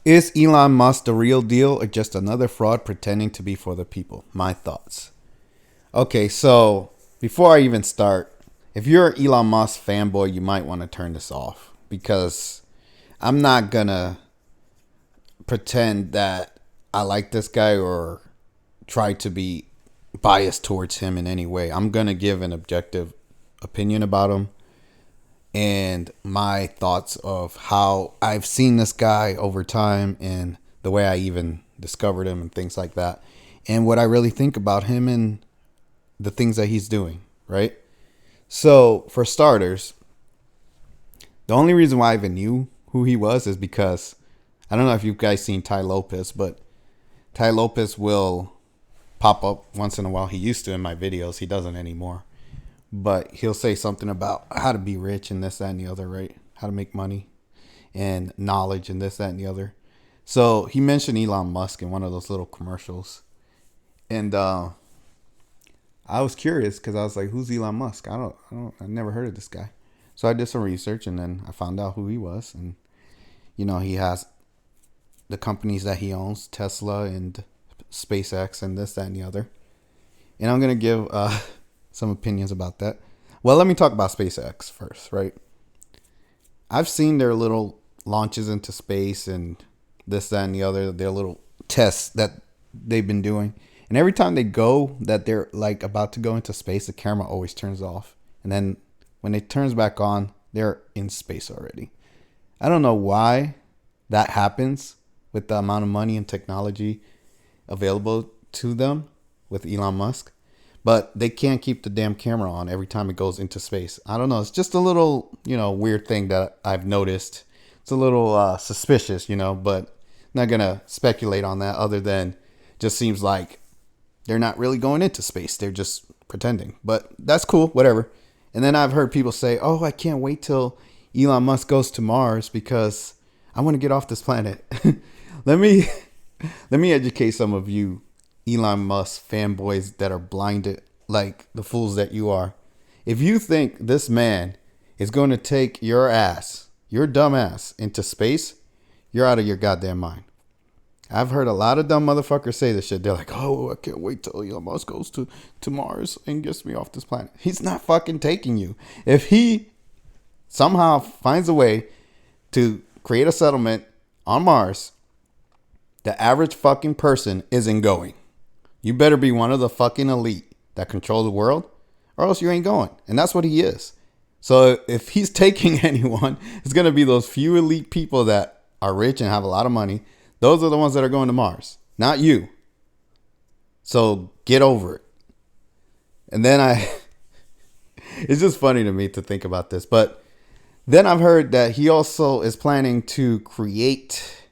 Is Elon Musk the real deal or just another fraud pretending to be for the people? My thoughts. Okay, so before I even start, if you're an Elon Musk fanboy, you might want to turn this off because I'm not gonna pretend that I like this guy or try to be biased towards him in any way. I'm gonna give an objective opinion about him and my thoughts of how I've seen this guy over time and the way I even discovered him and things like that. And what I really think about him and the things that he's doing, right? So, for starters, the only reason why I even knew who he was is because I don't know if you guys seen Ty Lopez, but Ty Lopez will pop up once in a while. He used to in my videos. He doesn't anymore. But he'll say something about how to be rich and this, that, and the other, right? How to make money and knowledge and this, that, and the other. So he mentioned Elon Musk in one of those little commercials. And I was curious because I was like, who's Elon Musk? I never heard of this guy. So I did some research and then I found out who he was. And, he has the companies that he owns, Tesla and SpaceX and this, that, and the other. And I'm going to give some opinions about that. Well, let me talk about SpaceX first, right? I've seen their little launches into space and this, that, and the other, their little tests that they've been doing. And every time they go that they're like about to go into space, the camera always turns off. And then when it turns back on, they're in space already. I don't know why that happens with the amount of money and technology available to them with Elon Musk. But they can't keep the damn camera on every time it goes into space. I don't know. It's just a little, weird thing that I've noticed. It's a little suspicious, but I'm not going to speculate on that other than just seems like they're not really going into space. They're just pretending. But that's cool. Whatever. And then I've heard people say, oh, I can't wait till Elon Musk goes to Mars because I want to get off this planet. Let me educate some of you Elon Musk fanboys that are blinded like the fools that you are. If you think this man is going to take your ass, your dumb ass, into space, you're out of your goddamn mind. I've heard a lot of dumb motherfuckers say this shit. They're like, oh, I can't wait till Elon Musk goes to Mars and gets me off this planet. He's not fucking taking you. If he somehow finds a way to create a settlement on Mars, the average fucking person isn't going. You better be one of the fucking elite that control the world or else you ain't going. And that's what he is. So if he's taking anyone, it's going to be those few elite people that are rich and have a lot of money. Those are the ones that are going to Mars, not you. So get over it. And then it's just funny to me to think about this. But then I've heard that he also is planning to create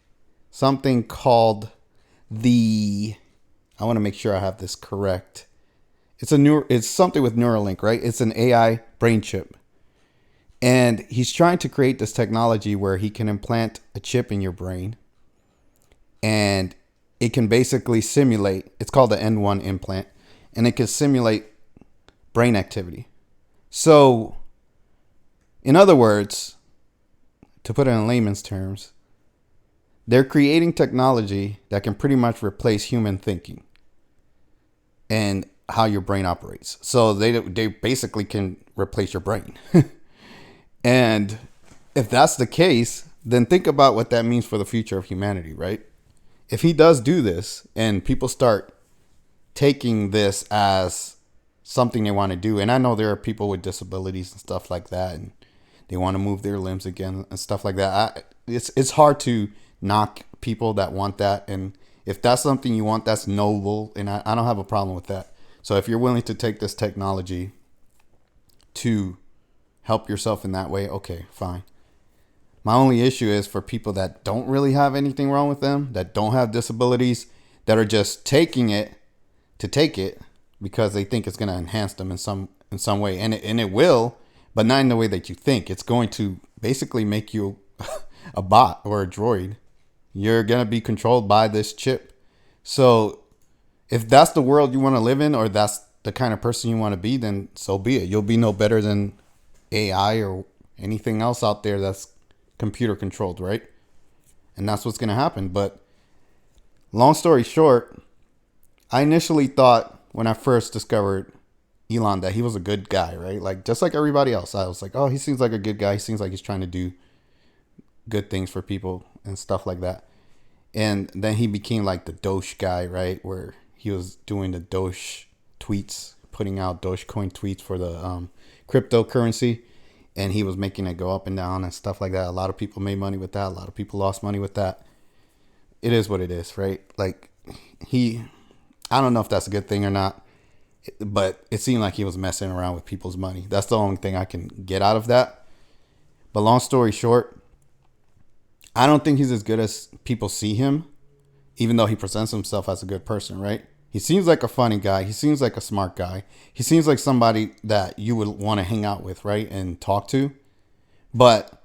something called I want to make sure I have this correct. It's something with Neuralink, right? It's an AI brain chip. And he's trying to create this technology where he can implant a chip in your brain. And it can basically simulate, it's called the N1 implant, and it can simulate brain activity. So, in other words, to put it in layman's terms, they're creating technology that can pretty much replace human thinking and how your brain operates. So they basically can replace your brain. And if that's the case, then think about what that means for the future of humanity, right? If he does do this and people start taking this as something they want to do, and I know there are people with disabilities and stuff like that, and they want to move their limbs again and stuff like that. It's hard to knock people that want that. And if that's something you want, that's noble. And I don't have a problem with that. So if you're willing to take this technology to help yourself in that way, okay, fine. My only issue is for people that don't really have anything wrong with them, that don't have disabilities, that are just taking it to take it because they think it's going to enhance them in some way. And it will, but not in the way that you think. It's going to basically make you a bot or a droid. You're going to be controlled by this chip. So if that's the world you want to live in, or that's the kind of person you want to be, then so be it. You'll be no better than AI or anything else out there that's computer controlled, right? And that's what's going to happen. But long story short, I initially thought when I first discovered Elon that he was a good guy, right? Like just like everybody else. I was like, oh, he seems like a good guy. He seems like he's trying to do good things for people and stuff like that. And then he became like the Doge guy, right? Where he was doing the Doge tweets, putting out Dogecoin tweets for the cryptocurrency. And he was making it go up and down and stuff like that. A lot of people made money with that. A lot of people lost money with that. It is what it is, right? Like I don't know if that's a good thing or not, but it seemed like he was messing around with people's money. That's the only thing I can get out of that. But long story short, I don't think he's as good as people see him, even though he presents himself as a good person, right? He seems like a funny guy. He seems like a smart guy. He seems like somebody that you would want to hang out with, right? And talk to. But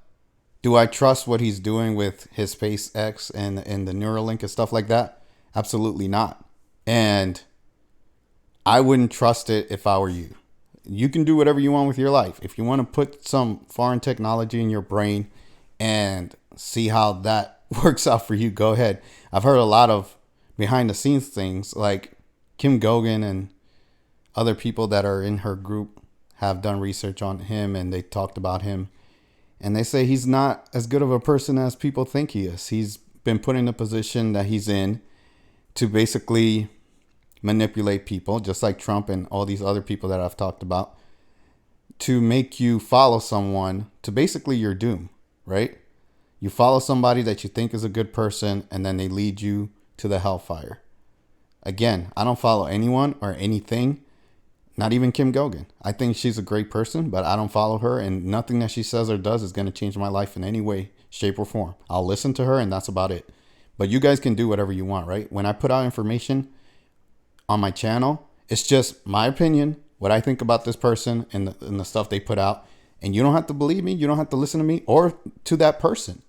do I trust what he's doing with his SpaceX and the Neuralink and stuff like that? Absolutely not. And I wouldn't trust it if I were you. You can do whatever you want with your life. If you want to put some foreign technology in your brain and see how that works out for you, go ahead. I've heard a lot of behind the scenes things, like Kim Gogan and other people that are in her group have done research on him, and they talked about him. And they say he's not as good of a person as people think he is. He's been put in the position that he's in to basically manipulate people, just like Trump and all these other people that I've talked about, to make you follow someone to basically your doom, right? You follow somebody that you think is a good person, and then they lead you to the hellfire. Again, I don't follow anyone or anything, not even Kim Gogan. I think she's a great person, but I don't follow her, and nothing that she says or does is going to change my life in any way, shape, or form. I'll listen to her, and that's about it. But you guys can do whatever you want, right? When I put out information on my channel, it's just my opinion, what I think about this person and the stuff they put out. And you don't have to believe me. You don't have to listen to me or to that person.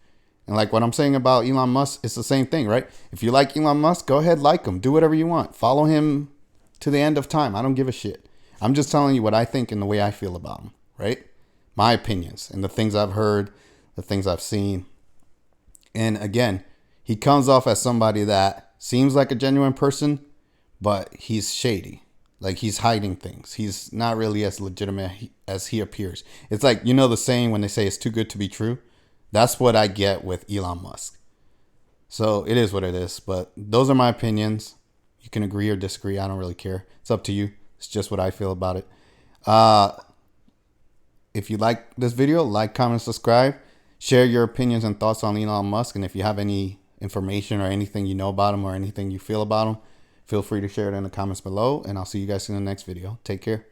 And like what I'm saying about Elon Musk, it's the same thing, right? If you like Elon Musk, go ahead, like him. Do whatever you want. Follow him to the end of time. I don't give a shit. I'm just telling you what I think and the way I feel about him, right? My opinions and the things I've heard, the things I've seen. And again, he comes off as somebody that seems like a genuine person, but he's shady. Like he's hiding things. He's not really as legitimate as he appears. It's like, you know the saying when they say it's too good to be true? That's what I get with Elon Musk. So it is what it is. But those are my opinions. You can agree or disagree. I don't really care. It's up to you. It's just what I feel about it. If you like this video, like, comment, subscribe. Share your opinions and thoughts on Elon Musk. And if you have any information or anything you know about him or anything you feel about him, feel free to share it in the comments below. And I'll see you guys in the next video. Take care.